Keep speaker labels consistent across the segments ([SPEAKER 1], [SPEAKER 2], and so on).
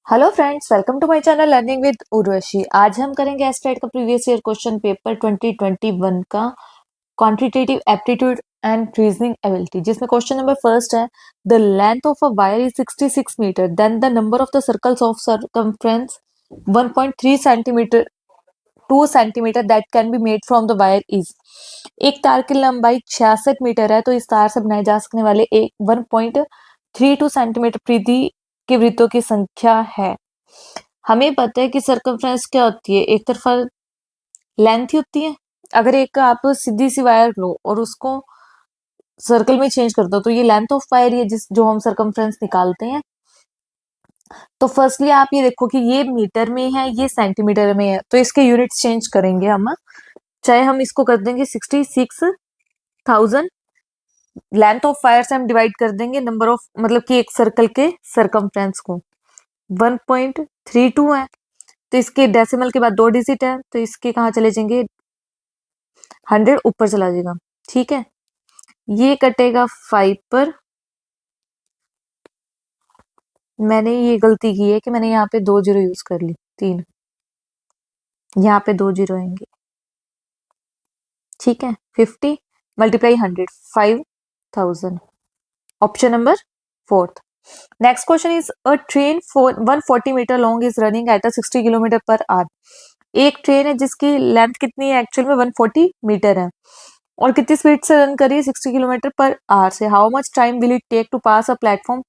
[SPEAKER 1] Hello friends, welcome to my channel learning with Urvashi. आज हम करेंगे एस्टेट का प्रीवियस ईयर क्वेश्चन पेपर 2021 का quantitative aptitude and reasoning ability, जिसमें क्वेश्चन नंबर फर्स्ट है the length of a wire is 66 metre, then the number of the circles of circumference 1.3 centimetre 2 centimetre that can be made from the wire is. एक तार की लंबाई 66 metre है, तो इस तार से बनाए जा सकने वाले एक 1.32 सेंटीमीटर परिधि के वृत्तों की संख्या है। हमें पता है कि सर्कमफ्रेंस क्या होती है, एक तरफा लेंथ ही होती है। अगर एक आप सीधी सी वायर लो और उसको सर्कल में चेंज कर दो तो ये लेंथ ऑफ वायर है जिस जो हम सर्कमफ्रेंस निकालते हैं। तो फर्स्टली आप ये देखो कि ये मीटर में है, ये सेंटीमीटर में है, तो इसके यूनिट्स चेंज करेंगे हम। चाहे हम इसको कर देंगे 66,000, लेंथ ऑफ वायर से हम डिवाइड कर देंगे नंबर ऑफ, मतलब कि एक सर्कल के सर्कमफ्रेंस को। 1.32 है, तो इसके डेसिमल के बाद 2 डिजिट है, तो इसके कहाँ चले जाएंगे, 100 ऊपर चला जाएगा। ठीक है, ये कटेगा 5 पर। मैंने ये गलती की है कि मैंने यहाँ पे 2 जीरो यूज कर ली, 3, यहाँ पे 2 जीरो आएंगे। ठीक है, 50 multiply 100, 5,000। Option number fourth. Next question is a train 140 metre long is running at a 60 kilometre per hour. एक ट्रेन है जिसकी लेंथ कितनी है, एक्चुअल में 140 मीटर है, और कितनी स्पीड से रन करिए 60 किलोमीटर पर आवर से। How much time will it take to pass a platform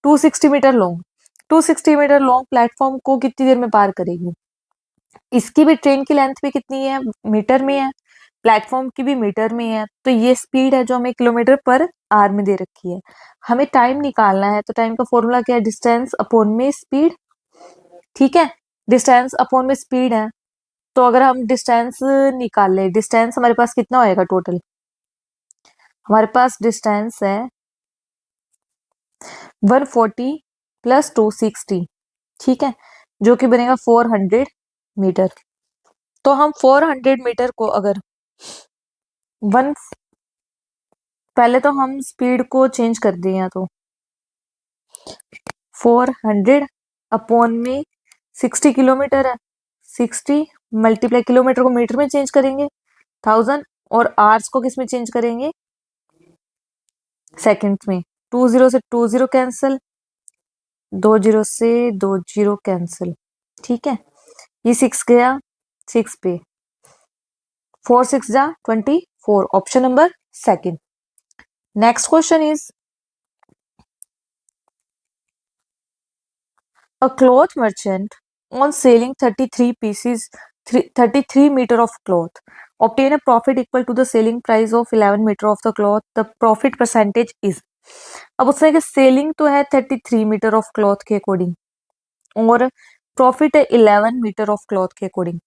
[SPEAKER 1] 260 metre long. 260 metre long platform को कितनी देर में पार करेगी। इसकी भी ट्रेन की लेंथ भी कितनी है, मीटर में है, प्लेटफॉर्म की भी मीटर में है, तो ये स्पीड है जो हमें किलोमीटर पर आवर में दे रखी है। हमें टाइम निकालना है, तो टाइम का फॉर्मूला क्या है, डिस्टेंस अपॉन में स्पीड। ठीक है, डिस्टेंस अपॉन में स्पीड है, तो अगर हम डिस्टेंस निकाल ले, डिस्टेंस हमारे पास कितना होएगा टोटल, हमारे पास डिस्टेंस है 140 प्लस 260। ठीक है, जो कि बनेगा 400 मीटर। तो हम 400 मीटर को अगर वन, पहले तो हम स्पीड को चेंज कर दें, या तो 400 अपॉन में 60 किलोमीटर है, 60 मल्टीप्लाई, किलोमीटर को मीटर में चेंज करेंगे 1000, और आवर्स को किस में चेंज करेंगे, सेकंड्स में। 2 जीरो से 2 जीरो कैंसिल, 2 जीरो से 2 जीरो कैंसिल। ठीक है, ये 6 गया 6 पे, 4 6 जा 24। Option number second. Next question is a cloth merchant on selling 33 pieces 33 meter of cloth obtain a profit equal to the selling price of 11 meter of the cloth. The profit percentage is। अब उसने कि selling तो है 33 metre of cloth के according, और profit है 11 metre of cloth के according.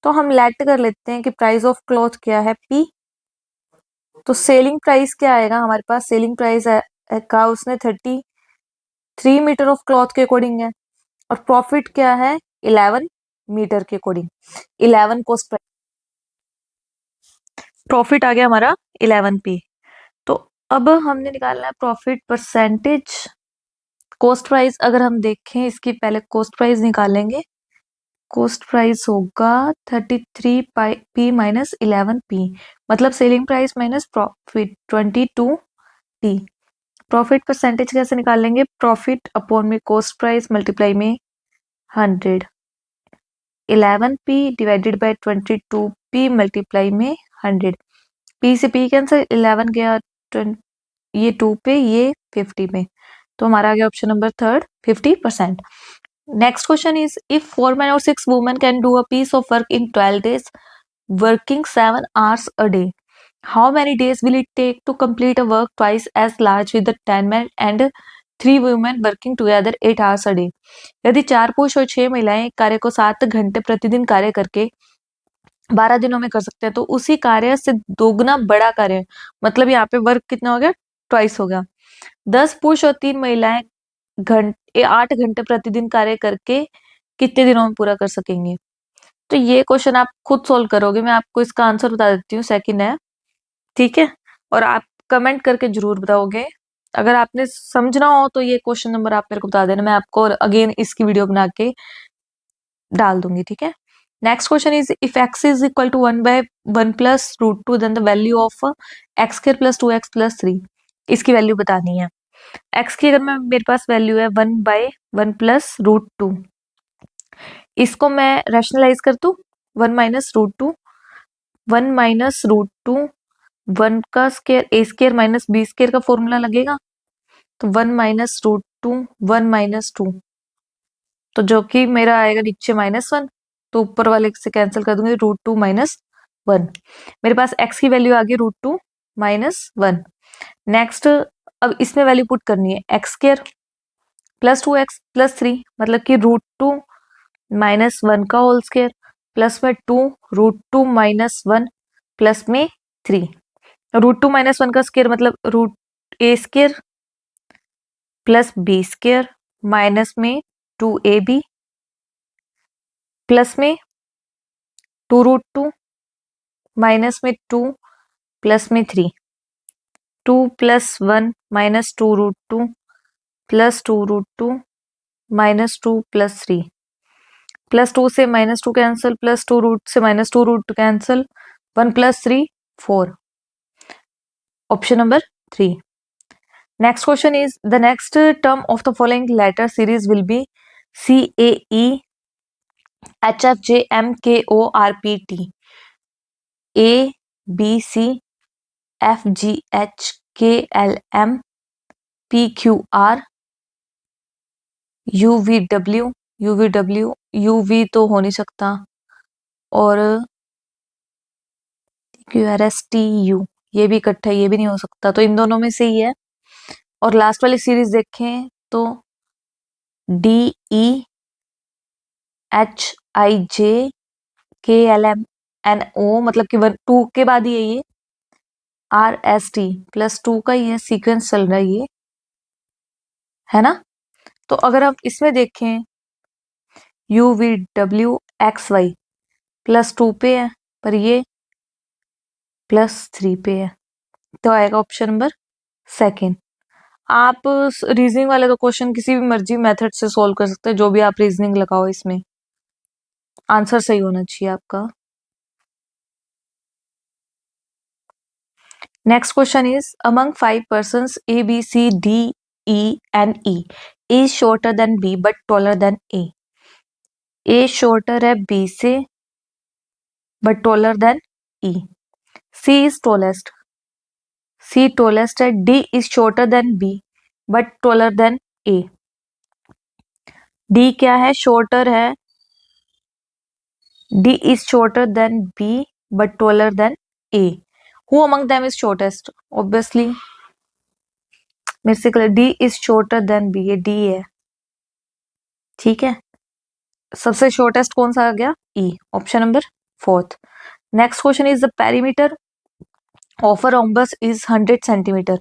[SPEAKER 1] तो हम लेट कर लेते हैं कि प्राइस ऑफ क्लॉथ क्या है, पी। तो सेलिंग प्राइस क्या आएगा हमारे पास, सेलिंग प्राइस का उसने 33 मीटर ऑफ क्लॉथ के अकॉर्डिंग है, और प्रॉफिट क्या है 11 मीटर के अकॉर्डिंग। 11 कॉस्ट, प्रॉफिट आ गया हमारा 11 पे। तो अब हमने निकालना है प्रॉफिट परसेंटेज। कॉस्ट प्राइस अगर हम देखें, इसकी पहले कॉस्ट प्राइस निकालेंगे। कॉस्ट प्राइस होगा 33 पी माइनस 11 पी, मतलब selling price minus profit 22 T. Profit percentage कैसे निकालेंगे, प्रॉफिट अपॉन में कॉस्ट प्राइस मल्टीप्लाई में 100, 11 P divided by 22 P multiply में 100। पी से पी कैंसिल, 11 गया ये 2 पे, ये 50 में, तो हमारा आ गया option number third 50%। Next question is if 4 men और 6 women can do a piece of work in 12 days working 7 hours a day, how many days will it take to complete a work twice as large with the 10 men and 3 women working together 8 hours a day। यदि 4 पुरुष और 6 महिलाएं कार्य को 7 घंटे प्रतिदिन कार्य करके 12 दिनों में कर सकते हैं, तो उसी कार्य से दोगुना बड़ा कार्य, मतलब यहाँ पे वर्क कितना हो गया, ट्वाइस हो गया। 10 पुरुष और 3 महिलाएं 8 घंटे प्रतिदिन कार्य करके कितने दिनों में पूरा कर सकेंगे। तो ये क्वेश्चन आप खुद सोल्व करोगे, मैं आपको इसका आंसर बता देती हूँ, सेकंड है। ठीक है, और आप कमेंट करके जरूर बताओगे। अगर आपने समझना हो तो ये क्वेश्चन नंबर आप मेरे को बता देना, मैं आपको अगेन इसकी वीडियो बना के डाल दूंगी, ठीक है। Next question is if x is equal to 1/1 + √2 then the value of x² + 2x + 3, इसकी वैल्यू बतानी है। x की अगर मैं मेरे पास वैल्यू है 1/1 + √2, इसको मैं रैशनलाइज कर दूं 1 - √2, 1 - √2, 1 का स्केयर a² - b² का फॉर्मूला लगेगा, तो 1 - √2 1 - 2, तो जो कि मेरा आएगा नीचे -1, तो ऊपर वाले से कैंसिल कर दूंगी √2 - 1। मेरे पास x की वैल्यू आ गई √2 - 1। नेक्स्ट अब इसमें वैल्यू पुट करनी है x² + 2x + 3, मतलब कि √2 - 1 का होल स्क्वायर प्लस में 2 √2 - 1 प्लस में 3। √2 - 1 का स्क्वायर मतलब √a² + b² माइनस में 2ab प्लस में 2 √2 माइनस में 2 प्लस में 3, 2 + 1 - 2 √2 प्लस 2 √2 - 2 प्लस 3, प्लस 2 से -2 कैंसिल, प्लस 2 रूट से -2 root cancel, 1 + 3 4, option number 3। Next question is the next term of the following letter series will be CAE HFJMKORPT ABCFGHKLM PQR UVW UV तो हो नहीं सकता, और QRSTU ये भी इकट्ठा, ये भी नहीं हो सकता, तो इन दोनों में से ही है। और लास्ट वाली सीरीज देखें तो DEHIJKLMNO, मतलब कि 2 के बाद ही है ये, RST +2 का ही है, सीक्वेंस चल रहा है ये, है ना। तो अगर आप इसमें देखें UVWXY +2 पे है, पर ये +3 पे है, तो आएगा ऑप्शन नंबर 2। आप रीजनिंग वाले तो क्वेश्चन किसी भी मर्जी मेथड से सॉल्व कर सकते हैं, जो भी आप रीजनिंग लगाओ इसमें आंसर सही होना चाहिए आपका। Next question is among 5 persons A, B, C, D, E and E is shorter than B but taller than A. A shorter है B से but taller than E. C is tallest. C tallest है. D is shorter than B but taller than A. D क्या है? Shorter है. D is shorter than B but taller than A. Who among them is shortest? Obviously मेरे से colour D is shorter than B, ये D है, ठीक है। सबसे शॉर्टेस्ट कौन सा आ गया? E, option number 4। Next question is the perimeter of a rhombus is 100 centimetre.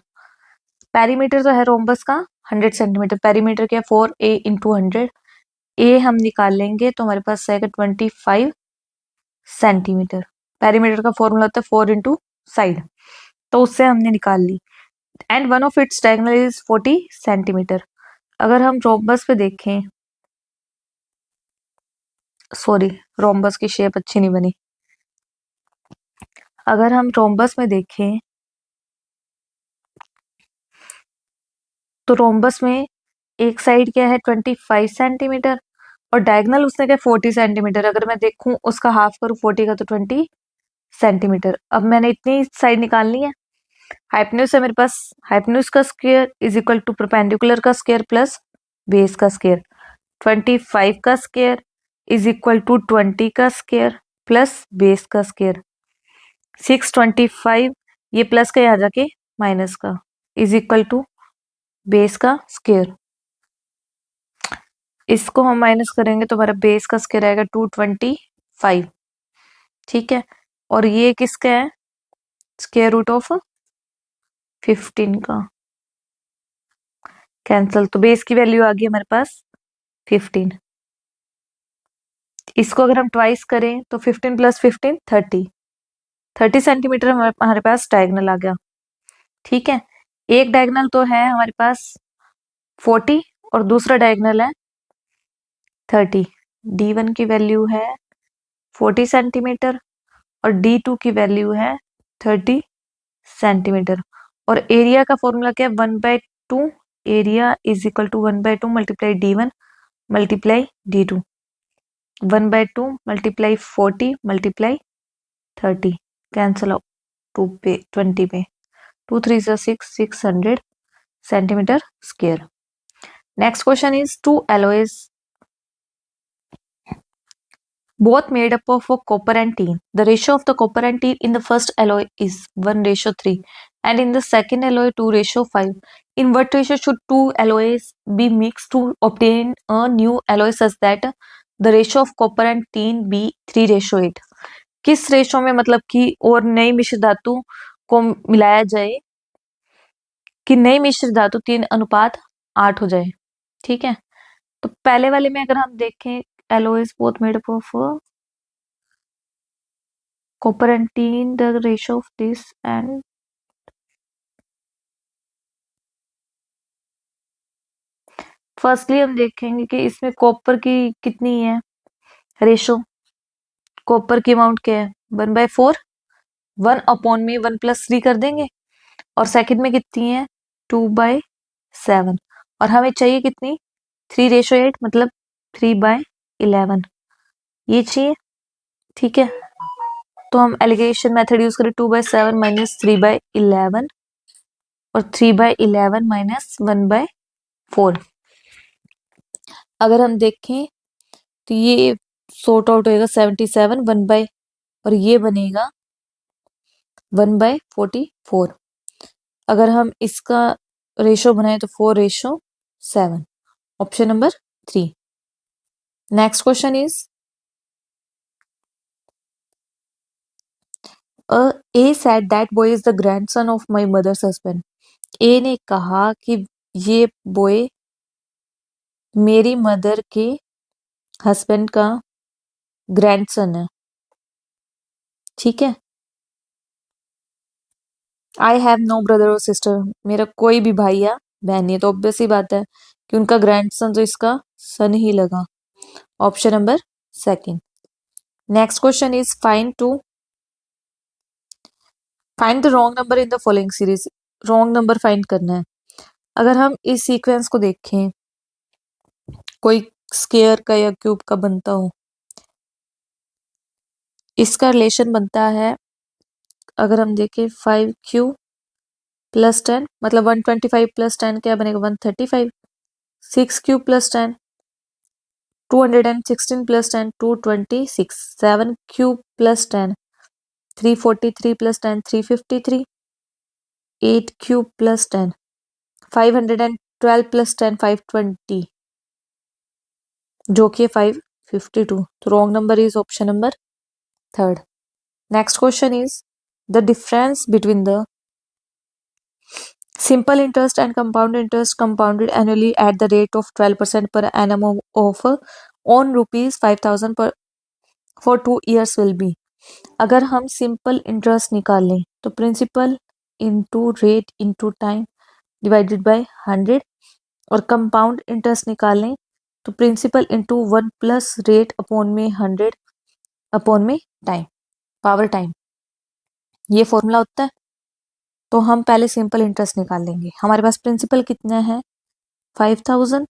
[SPEAKER 1] Perimeter तो है रोम्बस का 100 सेंटीमीटर, पेरीमीटर क्या 4a × 100, a हम निकाल लेंगे तो हमारे पास आएगा 25 सेंटीमीटर। पेरीमीटर का फॉर्मूला होता है 4 × साइड, तो उससे हमने निकाल ली। And one of its diagonal is 40 centimetre. अगर हम रोम्बस पे देखें, सॉरी रोम्बस की शेप अच्छी नहीं बनी, अगर हम रोम्बस में देखें तो रोम्बस में एक साइड क्या है 25 सेंटीमीटर और डायगोनल उसने क्या 40 सेंटीमीटर। अगर मैं देखूं उसका हाफ करूं 40 का तो 20 सेंटीमीटर। अब मैंने इतनी साइड निकालनी है। हाइपोटेन्यूज है मेरे पास, हाइपोटेन्यूज का square is equal to perpendicular का स्क्वायर प्लस बेस का स्क्वायर। 25 का स्क्वायर इज इक्वल टू 20 का स्क्वायर प्लस बेस का स्क्वायर। 625 ये प्लस का यहाँ जाके माइनस का इज इक्वल टू बेस का स्क्वायर। इसको हम माइनस करेंगे तो हमारा बेस का स्क्वायर आएगा 225, ठीक है। और ये किसका है? स्क्वायर रूट ऑफ 15 का, कैंसल, तो बेस की वैल्यू आ गई हमारे पास 15। इसको अगर हम ट्वाइस करें तो 15 + 15 30 सेंटीमीटर हमारे पास डायगोनल आ गया, ठीक है। एक डायगोनल तो है हमारे पास 40 और दूसरा डायगोनल है 30। D1 की वैल्यू है 40 सेंटीमीटर और D2 की वैल्यू है 30 सेंटीमीटर। और एरिया का फॉर्मूला क्या है, 1/2 area is equal to 1/2 multiply D1 multiply D2। 1/2 multiply 40 multiply 30, cancel out 2 पे 20 पे, 2 3 6, 600 centimetre square. Next question is two alloys both made up of copper and tin. The ratio of the copper and tin in the first alloy is 1:3 and in the second alloy 2:5. In what ratio should two alloys be mixed to obtain a new alloy such that the ratio of copper and tin be 3:8? किस ratio में मतलब कि और नई मिश्र धातु को मिलाया जाए कि नई मिश्र धातु 3:8 हो जाए। ठीक है, तो पहले वाले में अगर हम देखें alloys both made up of copper and tin, the ratio of this and firstly हम देखेंगे कि इसमें कॉपर की कितनी है रेशो। कॉपर की अमाउंट क्या है 1/4, 1/में 1+3 कर देंगे। और सेकंड में कितनी है 2/7 और हमें चाहिए कितनी 3:8 मतलब 3/11 ये चाहिए। ठीक है, तो हम एलिगेशन मेथड यूज करें 2/7 माइनस 3/11 और 3/11 माइनस 1/4। अगर हम देखें तो ये सॉर्ट आउट होएगा 77 और ये बनेगा 1/44। अगर हम इसका रेशो बनाए तो 4:7, option number 3। Next question is A said that boy is the grandson of my mother's husband. A ने कहा कि ये बॉय मेरी मदर के हस्बैंड का ग्रैंडसन है। ठीक है, आई हैव नो ब्रदर और सिस्टर, मेरा कोई भी भाई या बहन नहीं है, तो ऑब्वियस ही बात है कि उनका ग्रैंडसन तो इसका सन ही लगा, option number 2। Next question is find the wrong number in the following series. Wrong number find करना है। अगर हम इस सीक्वेंस को देखें, कोई स्क्वायर का या क्यूब का बनता हो, इसका रिलेशन बनता है अगर हम देखें 5Q + 10 मतलब 125 + 10 क्या बनेगा 135। 6Q + 10 216 + 10 226। 7Q + 10 343 + 10 353। 8Q + 10 512 + 10 520 जो कि 552। तो wrong number is option number 3। Next question is the difference between the simple interest and compound interest compounded annually at the rate of 12% per annum of on rupees 5,000 per for 2 years will be। अगर हम simple interest निकालें तो principal into rate into time divided by 100 और compound interest निकालें तो principal into 1 plus rate upon में 100 upon में time power time, ये फॉर्मूला होता है। तो हम पहले सिंपल इंटरेस्ट निकाल लेंगे। हमारे पास प्रिंसिपल कितना है 5,000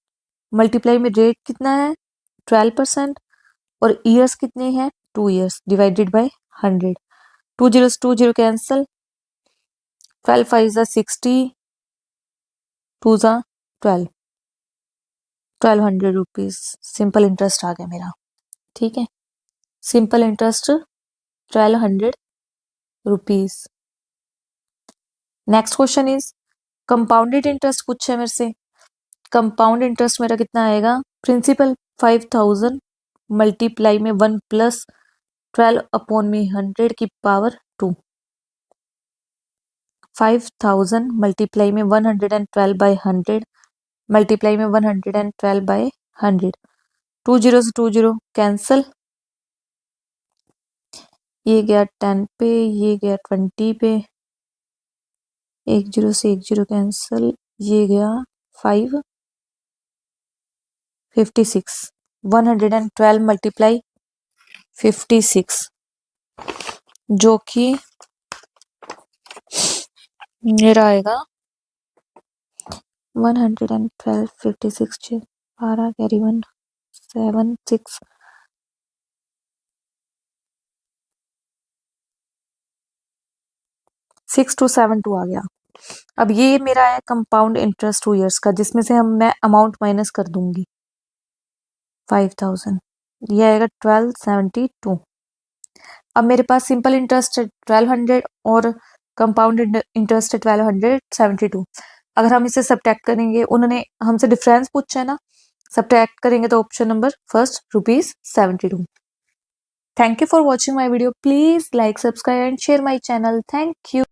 [SPEAKER 1] मल्टीप्लाई में रेट कितना है 12% और ईयर्स कितने हैं 2 years divided by 100। 2 zeros 2 0 cancel, 12 5 is 60, 2 is 12, 1200 rupees simple interest आ गया मेरा। ठीक है, simple interest 1200 rupees. Next question is compounded interest पूछा है मेरे से। कंपाउंड इंटरेस्ट मेरा कितना आएगा प्रिंसिपल 5,000 मल्टीप्लाई में 1 प्लस 12 अपॉन में 100 की पावर 2। 5,000 मल्टीप्लाई में 112 बाई 100 मल्टीप्लाई में 112 बाई 100। 2 zeros 2 0 कैंसल, ये गया 10 पे, ये गया 20 पे, एक जीरो से एक जीरो कैंसिल, ये गया 5, 56, 112 मल्टीप्लाई 56, जो कि मेरा आएगा 112 56 12 कैरी 1 7 6 6272 आ गया। अब ये मेरा है कंपाउंड इंटरेस्ट 2 इयर्स का, जिसमें से मैं अमाउंट माइनस कर दूंगी 5000, ये आएगा 1272। अब मेरे पास सिंपल इंटरेस्ट है 1200 और कंपाउंड इंटरेस्ट है 1272। अगर हम इसे सब्ट्रैक्ट करेंगे, उन्होंने हमसे डिफरेंस पूछा है ना, सब्ट्रैक्ट करेंगे तो option number first ₹72। Thank you for watching my video. Please like, subscribe and share my channel. Thank you.